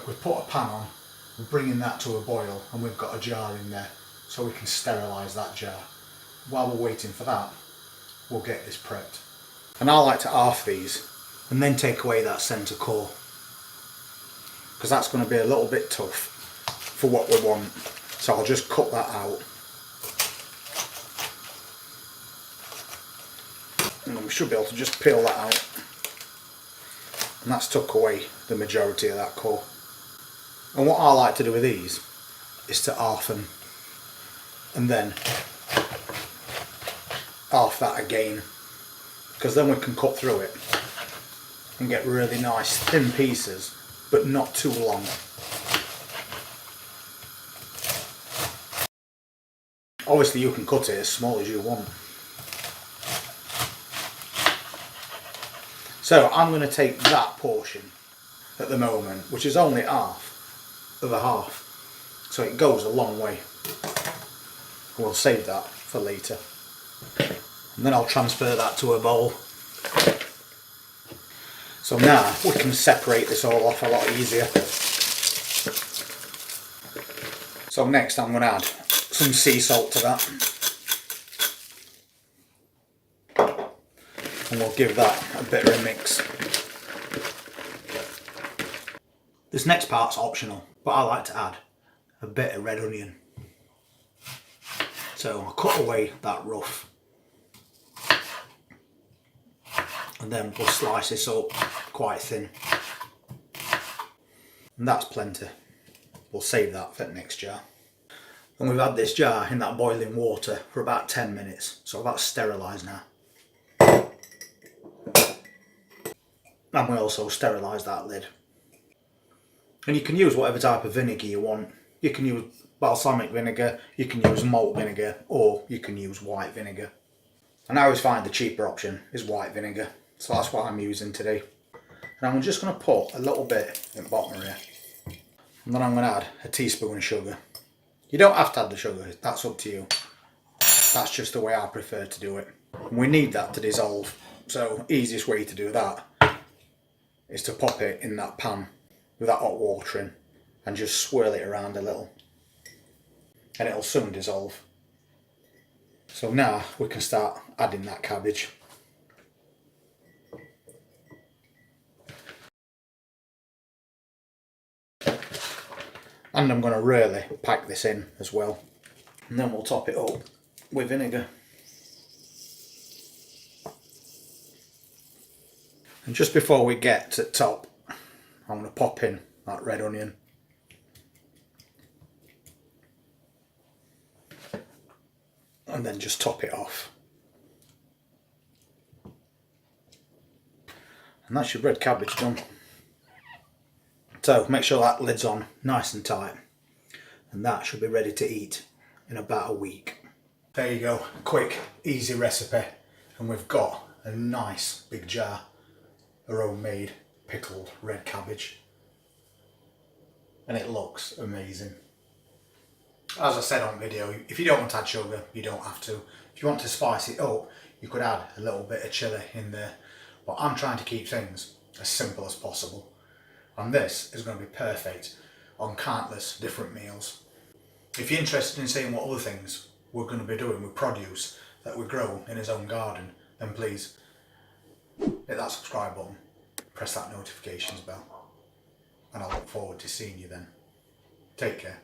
We put a pan on, we're bringing that to a boil, and we've got a jar in there so we can sterilise that jar. While we're waiting for that, we'll get this prepped. And I like to half these and then take away that centre core, because that's going to be a little bit tough for what we want. So I'll just cut that out. And we should be able to just peel that out. And that's took away the majority of that core. And what I like to do with these is to half them and then half that again, because then we can cut through it and get really nice thin pieces, but not too long. Obviously you can cut it as small as you want. So I'm going to take that portion at the moment, which is only half of a half, so it goes a long way. We'll save that for later, and then I'll transfer that to a bowl. So now we can separate this all off a lot easier. So next I'm going to add some sea salt to that, and we'll give that a bit of a mix. This next part's optional, but I like to add a bit of red onion. So I'll cut away that rough, and then we'll slice this up quite thin. And that's plenty. We'll save that for the next jar. And we've had this jar in that boiling water for about 10 minutes, so that's sterilised now. And we also sterilise that lid. And you can use whatever type of vinegar you want. You can use balsamic vinegar, you can use malt vinegar, or you can use white vinegar. And I always find the cheaper option is white vinegar, so that's what I'm using today. And I'm just going to put a little bit in the bottom here, and then I'm going to add a teaspoon of sugar. You don't have to add the sugar, that's up to you. That's just the way I prefer to do it. And we need that to dissolve, so easiest way to do that is to pop it in that pan with that hot water in and just swirl it around a little, and it'll soon dissolve. So now we can start adding that cabbage. And I'm going to really pack this in as well, and then we'll top it up with vinegar. And just before we get to the top, I'm going to pop in that red onion. And then just top it off. And that's your red cabbage done. So make sure that lid's on nice and tight, and that should be ready to eat in about a week. There you go, quick, easy recipe, and we've got a nice big jar of homemade pickled red cabbage, and it looks amazing. As I said on video, if you don't want to add sugar, you don't have to. If you want to spice it up, you could add a little bit of chilli in there, but I'm trying to keep things as simple as possible. And this is going to be perfect on countless different meals. If you're interested in seeing what other things we're going to be doing with produce that we grow in his own garden, then please hit that subscribe button, press that notifications bell, and I look forward to seeing you then. Take care.